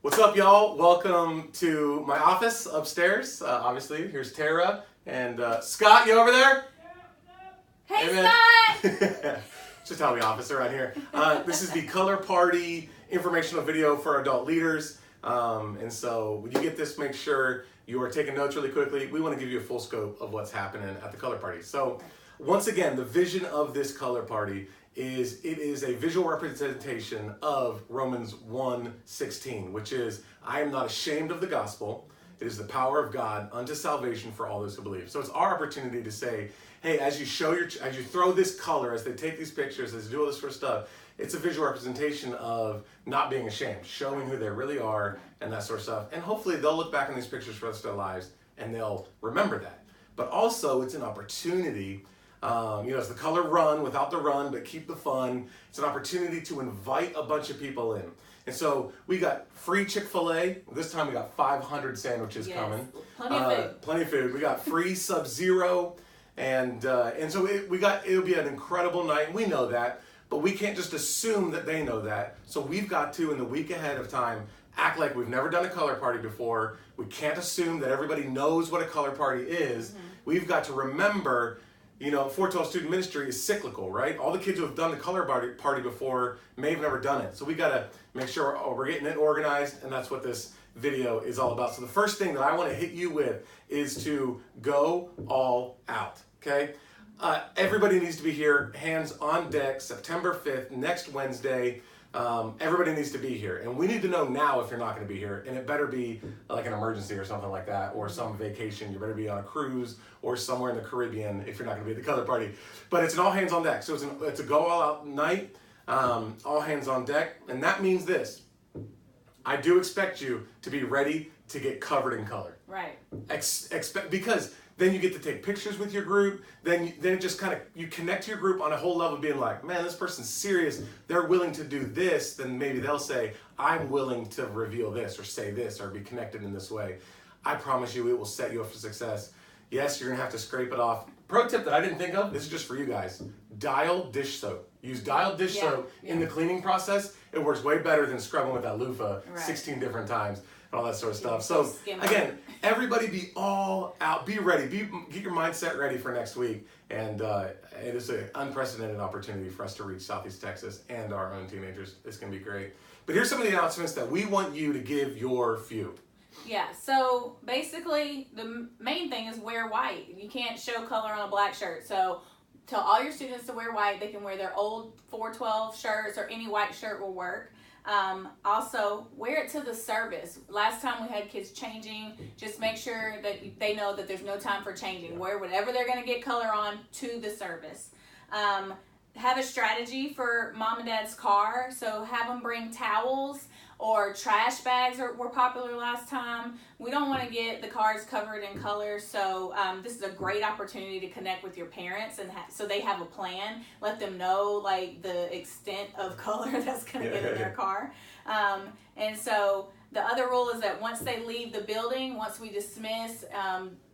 What's up, y'all? Welcome to my office upstairs. Obviously, here's Tara and Scott. You over there? Hey, Scott! Just how we office around here. This is the Color Party informational video for adult leaders. And so when you get this, make sure you are taking notes really quickly. We want to give you a full scope of what's happening at the Color Party. So once again, the vision of this Color Party is it is a visual representation of Romans 1:16, which is, I am not ashamed of the gospel. It is the power of God unto salvation for all those who believe. So it's our opportunity to say, hey, as you throw this color, as they take these pictures, as they do all this sort of stuff, it's a visual representation of not being ashamed, showing who they really are and that sort of stuff. And hopefully they'll look back on these pictures for the rest of their lives and they'll remember that. But also it's an opportunity, it's the color run without the run, but keep the fun. It's an opportunity to invite a bunch of people in. And so we got free Chick-fil-A. This time we got 500 sandwiches coming. Plenty of food. Plenty of food. We got free Sub-Zero. And so it'll be an incredible night. We know that, but we can't just assume that they know that. So we've got to, in the week ahead of time, act like we've never done a color party before. We can't assume that everybody knows what a color party is. Mm-hmm. We've got to remember, 412 Student Ministry is cyclical, right? All the kids who have done the color party before may have never done it. So we got to make sure we're getting it organized, and that's what this video is all about. So the first thing that I want to hit you with is to go all out, okay? Everybody needs to be here, hands on deck, September 5th, next Wednesday. Everybody needs to be here. And we need to know now if you're not going to be here. And it better be like an emergency or something like that, or some vacation. You better be on a cruise or somewhere in the Caribbean if you're not going to be at the color party. But it's an all hands on deck. So it's a go all out night, all hands on deck. And that means this. I do expect you to be ready to get covered in color. Right. Because then you get to take pictures with your group. Then it just kind of, you connect to your group on a whole level, being like, man, this person's serious. They're willing to do this. Then maybe they'll say, I'm willing to reveal this or say this or be connected in this way. I promise you it will set you up for success. Yes, you're going to have to scrape it off. Pro tip that I didn't think of, this is just for you guys. Dial dish soap. Use Dial dish soap in the cleaning process. It works way better than scrubbing with that loofah 16 different times and all that sort of stuff. So again, everybody be all out. Be ready. Get your mindset ready for next week. And it is an unprecedented opportunity for us to reach Southeast Texas and our own teenagers. It's going to be great. But here's some of the announcements that we want you to give your few. Yeah, so basically the main thing is wear white. You can't show color on a black shirt. So tell all your students to wear white. They can wear their old 412 shirts or any white shirt will work. Also, wear it to the service. Last time we had kids changing, just make sure that they know that there's no time for changing. Wear whatever they're going to get color on to the service. Have a strategy for mom and dad's car. So have them bring towels or trash bags were popular last time. We don't want to get the cars covered in color, so this is a great opportunity to connect with your parents and so they have a plan. Let them know like the extent of color that's going to get in their car. And so the other rule is that once they leave the building, once we dismiss,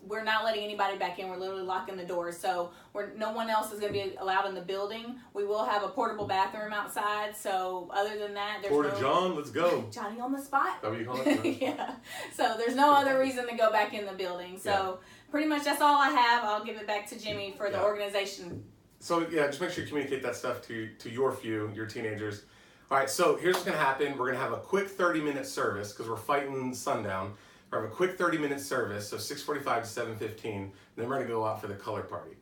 we're not letting anybody back in. We're literally locking the doors. So no one else is going to be allowed in the building. We will have a portable bathroom outside. So other than that, there's Porta John, let's go. Johnny on the spot. Is that what you call it? Yeah. So there's no other reason to go back in the building. So pretty much that's all I have. I'll give it back to Jimmy for the organization. So just make sure you communicate that stuff to your teenagers. All right, so here's what's going to happen. We're going to have a quick 30-minute service because we're fighting sundown. We're going to have a quick 30-minute service, so 6:45 to 7:15, and then we're going to go out for the color party.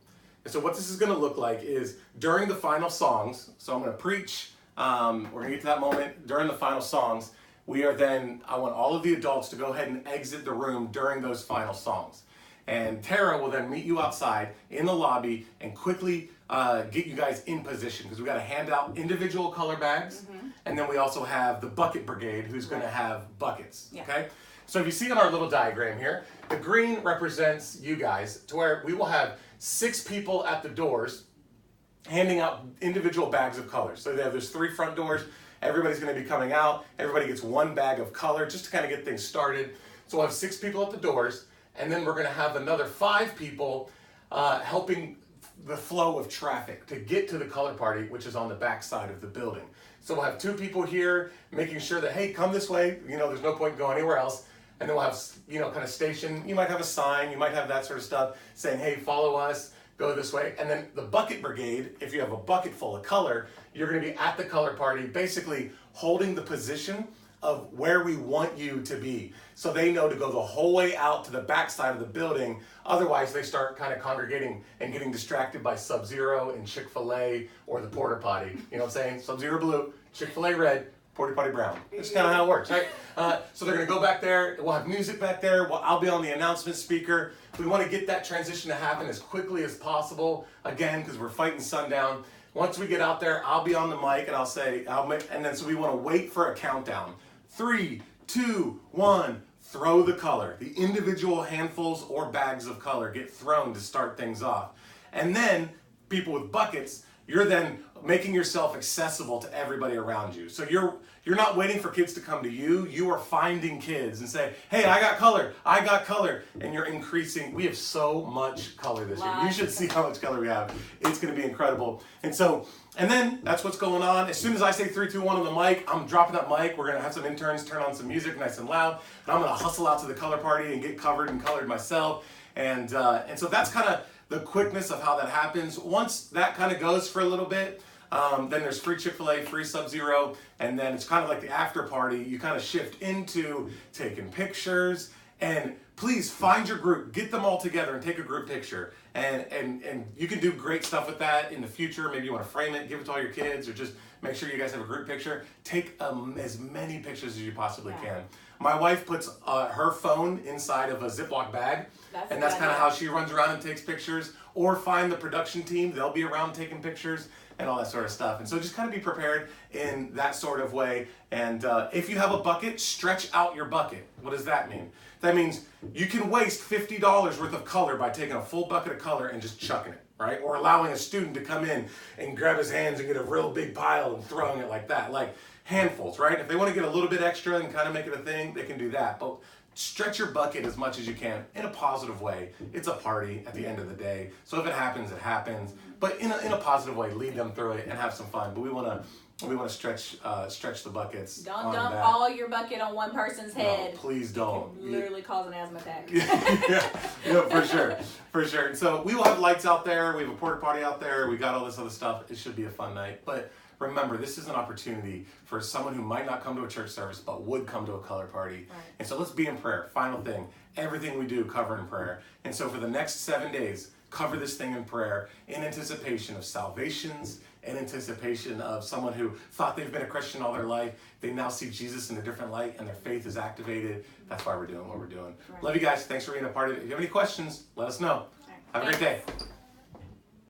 And so what this is going to look like is during the final songs, so I'm going to preach, we're going to get to that moment. During the final songs, I want all of the adults to go ahead and exit the room during those final songs. And Tara will then meet you outside in the lobby and quickly get you guys in position because we got to hand out individual color bags, and then we also have the bucket brigade who's going to have buckets. Okay, so if you see on our little diagram here, the green represents you guys, to where we will have 6 people at the doors handing out individual bags of colors. So there's 3 front doors. Everybody's going to be coming out. Everybody gets 1 bag of color just to kind of get things started. So we'll have 6 people at the doors, and then we're going to have another 5 people helping the flow of traffic to get to the color party, which is on the back side of the building. So we'll have 2 people here making sure that, hey, come this way. There's no point going anywhere else. And then we'll have, kind of station. You might have a sign. You might have that sort of stuff saying, hey, follow us. Go this way. And then the bucket brigade, if you have a bucket full of color, you're going to be at the color party basically holding the position of where we want you to be. So they know to go the whole way out to the back side of the building. Otherwise, they start kind of congregating and getting distracted by Sub-Zero and Chick-fil-A or the porta potty. You know what I'm saying? Sub-Zero blue, Chick-fil-A red, porta potty brown. That's kind of how it works, right? So they're going to go back there. We'll have music back there. I'll be on the announcement speaker. We want to get that transition to happen as quickly as possible. Again, because we're fighting sundown. Once we get out there, I'll be on the mic and I'll say, so we want to wait for a countdown. 3, 2, 1, throw the color. The individual handfuls or bags of color get thrown to start things off. And then people with buckets, you're then making yourself accessible to everybody around you. So you're not waiting for kids to come to you. You are finding kids and say, hey, I got color. And you're increasing. We have so much color this year. You should see how much color we have. It's going to be incredible. And then that's what's going on. As soon as I say 3, 2, 1 on the mic, I'm dropping that mic. We're going to have some interns turn on some music nice and loud. And I'm going to hustle out to the color party and get covered and colored myself. And so that's kind of the quickness of how that happens. Once that kind of goes for a little bit, then there's free Chick-fil-A, free Sub-Zero, and then it's kind of like the after party. You kind of shift into taking pictures, and please find your group, get them all together and take a group picture. And you can do great stuff with that in the future. Maybe you want to frame it, give it to all your kids, or just make sure you guys have a group picture. Take as many pictures as you possibly can. My wife puts her phone inside of a Ziploc bag, and that's kind of how she runs around and takes pictures. Or find the production team, they'll be around taking pictures and all that sort of stuff. And so just kind of be prepared in that sort of way. And if you have a bucket, stretch out your bucket. What does that mean? That means you can waste $50 worth of color by taking a full bucket of color and just chucking it, right? Or allowing a student to come in and grab his hands and get a real big pile and throwing it like that. Like handfuls, right? If they want to get a little bit extra and kind of make it a thing, they can do that. But stretch your bucket as much as you can in a positive way. It's a party at the end of the day. So if it happens, it happens. But in a positive way, lead them through it and have some fun. But we want to stretch the buckets. Don't dump all your bucket on one person's head. No, please don't. It can literally cause an asthma attack. yeah, for sure. And so we will have lights out there. We have a porta potty out there. We got all this other stuff. It should be a fun night. But remember, this is an opportunity for someone who might not come to a church service but would come to a color party. Right. And so let's be in prayer. Final thing, everything we do, cover in prayer. And so for the next 7 days, cover this thing in prayer in anticipation of salvations, in anticipation of someone who thought they've been a Christian all their life. They now see Jesus in a different light and their faith is activated. That's why we're doing what we're doing. Right. Love you guys. Thanks for being a part of it. If you have any questions, let us know. Right. Have a great day.